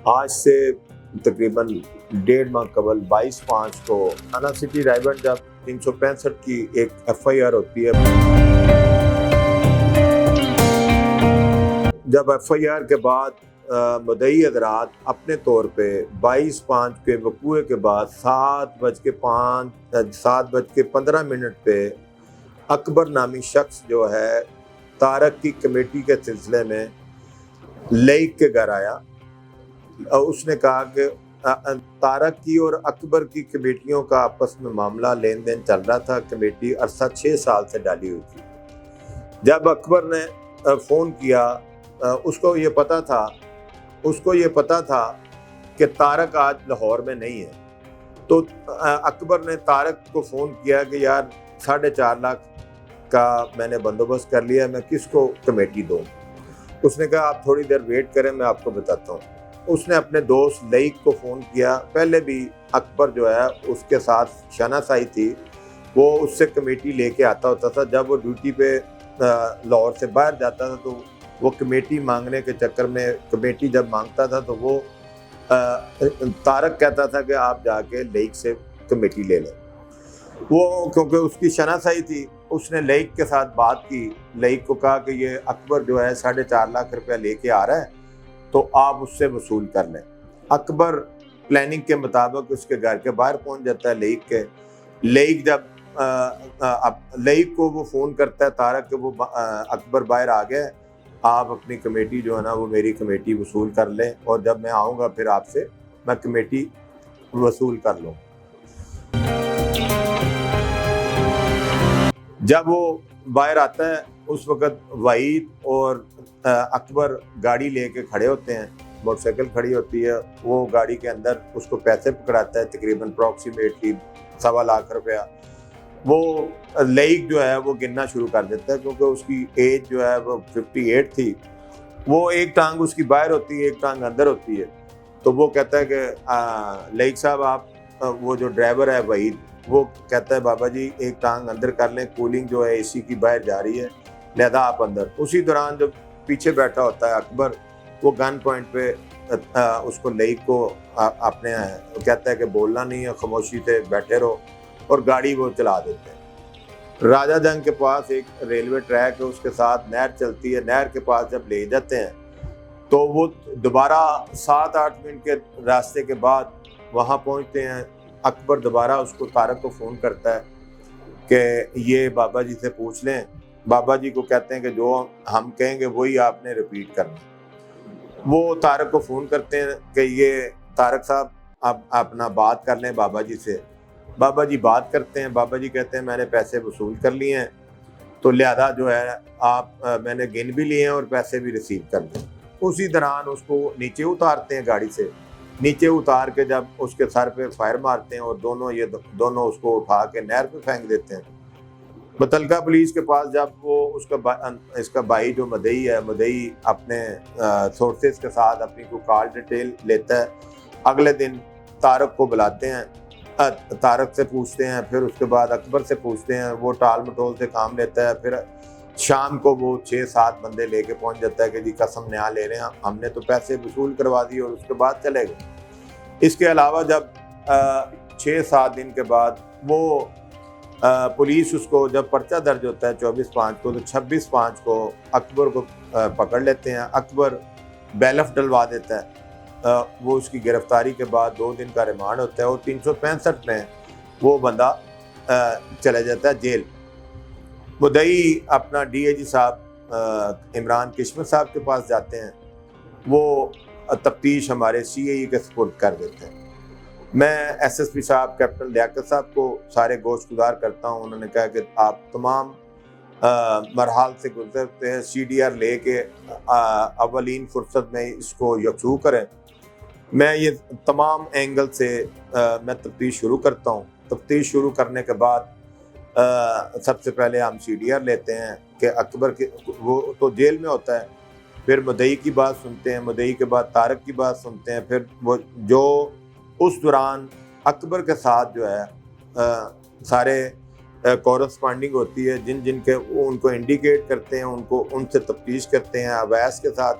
آج سے تقریباً 1.5 ماہ قبل 22/5 کو تھانہ سٹی رائے گنج جب 365 کی ایک FIR ہوتی ہے. جب FIR کے بعد مدعی حضرات اپنے طور پہ 22/5 کے وقوع کے بعد 7:15 پہ اکبر نامی شخص جو ہے طارق کی کمیٹی کے سلسلے میں لیک کے گھر آیا. اس نے کہا کہ طارق کی اور اکبر کی کمیٹیوں کا آپس میں معاملہ لین دین چل رہا تھا. کمیٹی عرصہ 6 سال سے ڈالی ہوئی تھی. جب اکبر نے فون کیا اس کو یہ پتا تھا کہ طارق آج لاہور میں نہیں ہے, تو اکبر نے طارق کو فون کیا کہ یار 4.5 لاکھ کا میں نے بندوبست کر لیا, میں کس کو کمیٹی دوں. اس نے کہا آپ تھوڑی دیر ویٹ کریں, میں آپ کو بتاتا ہوں. اس نے اپنے دوست لیک کو فون کیا. پہلے بھی اکبر جو ہے اس کے ساتھ شانہ سائی تھی, وہ اس سے کمیٹی لے کے آتا ہوتا تھا. جب وہ ڈیوٹی پہ لاہور سے باہر جاتا تھا تو وہ کمیٹی مانگنے کے چکر میں کمیٹی جب مانگتا تھا تو وہ طارق کہتا تھا کہ آپ جا کے لیک سے کمیٹی لے لیں. وہ کیونکہ اس کی شناسائی تھی, اس نے لیک کے ساتھ بات کی. لیک کو کہا کہ یہ اکبر جو ہے 4.5 لاکھ روپیہ لے کے آ رہا ہے, تو آپ اس سے وصول کر لیں. اکبر پلاننگ کے مطابق اس کے گھر کے باہر پہنچ جاتا ہے لیک کے. لیک جب لیک کو وہ فون کرتا ہے طارق کہ وہ اکبر باہر آ گئے, آپ اپنی کمیٹی جو ہے نا وہ میری کمیٹی وصول کر لیں, اور جب میں آؤں گا پھر آپ سے میں کمیٹی وصول کر لوں. جب وہ باہر آتا ہے اس وقت وحید اور اکبر گاڑی لے کے کھڑے ہوتے ہیں, موٹر سائیکل کھڑی ہوتی ہے. وہ گاڑی کے اندر اس کو پیسے پکڑاتا ہے, تقریباً اپروکسیمیٹلی 1.25 لاکھ روپیہ. وہ لیک جو ہے وہ گننا شروع کر دیتا ہے, کیونکہ اس کی ایج جو ہے وہ 58 تھی. وہ ایک ٹانگ اس کی باہر ہوتی ہے, ایک ٹانگ اندر ہوتی ہے. تو وہ کہتا ہے کہ لیک صاحب آپ, وہ جو ڈرائیور ہے وحید, وہ کہتا ہے بابا جی ایک ٹانگ اندر کر لیں, کولنگ جو ہے AC کی باہر جا رہی ہے, لہذا آپ اندر. اسی دوران جو پیچھے بیٹھا ہوتا ہے اکبر, وہ گن پوائنٹ پہ اس کو لیک کو اپنے کہتا ہے کہ بولنا نہیں ہے, خاموشی سے بیٹھے رہو, اور گاڑی وہ چلا دیتے ہیں. راجہ جنگ کے پاس ایک ریلوے ٹریک ہے, اس کے ساتھ نہر چلتی ہے. نہر کے پاس جب لے جاتے ہیں تو وہ دوبارہ 7-8 منٹ کے راستے کے بعد وہاں پہنچتے ہیں. اکبر دوبارہ اس کو طارق کو فون کرتا ہے کہ یہ بابا جی سے پوچھ لیں. بابا جی کو کہتے ہیں کہ جو ہم کہیں گے وہی آپ نے ریپیٹ کرنا. وہ طارق کو فون کرتے ہیں کہ یہ طارق صاحب آپ اپنا بات کر لیں بابا جی سے. بابا جی بات کرتے ہیں. بابا جی کہتے ہیں میں نے پیسے وصول کر لیے ہیں, تو لہذا جو ہے آپ میں نے گن بھی لیے ہیں اور پیسے بھی ریسیو کر لیں. اسی دوران اس کو نیچے اتارتے ہیں گاڑی سے. نیچے اتار کے جب اس کے سر پہ فائر مارتے ہیں, اور دونوں اس کو اٹھا کے نہر پہ پھینک دیتے ہیں. متعلقہ پولیس کے پاس جب وہ اس کا بھائی جو مدعی ہے, مدعی اپنے سورسز کے ساتھ اپنی کوئی کال ڈیٹیل لیتا ہے. اگلے دن طارق کو بلاتے ہیں, طارق سے پوچھتے ہیں, پھر اس کے بعد اکبر سے پوچھتے ہیں. وہ ٹال مٹول سے کام لیتا ہے. پھر شام کو وہ 6-7 بندے لے کے پہنچ جاتا ہے کہ جی قسم نیا لے رہے ہیں, ہم نے تو پیسے وصول کروا دیے, اور اس کے بعد چلے گئے. اس کے علاوہ جب 6-7 دن کے بعد وہ پولیس اس کو جب پرچہ درج ہوتا ہے 24/5 کو, تو 26/5 کو اکبر کو پکڑ لیتے ہیں. اکبر بیلف ڈلوا دیتا ہے. وہ اس کی گرفتاری کے بعد 2 دن کا ریمانڈ ہوتا ہے, اور 365 میں وہ بندہ چلا جاتا ہے جیل. مدعی اپنا DIG صاحب عمران کشمر صاحب کے پاس جاتے ہیں. وہ تفتیش ہمارے CAE کے سپرد کر دیتے ہیں. میں SSP صاحب کیپٹن لیاقت صاحب کو سارے گوشت گزار کرتا ہوں. انہوں نے کہا کہ آپ تمام مرحل سے گزرتے ہیں, CDR لے کے اولین فرصت میں اس کو یکسو کریں. میں یہ تمام اینگل سے میں تفتیش شروع کرتا ہوں. تفتیش شروع کرنے کے بعد سب سے پہلے ہم CDR لیتے ہیں کہ اکبر کے, وہ تو جیل میں ہوتا ہے. پھر مدعی کی بات سنتے ہیں, مدعی کے بعد طارق کی بات سنتے ہیں. پھر وہ جو اس دوران اکبر کے ساتھ جو ہے سارے کورسپانڈنگ ہوتی ہے, جن کے ان کو انڈیکیٹ کرتے ہیں, ان سے تفتیش کرتے ہیں. اویس کے ساتھ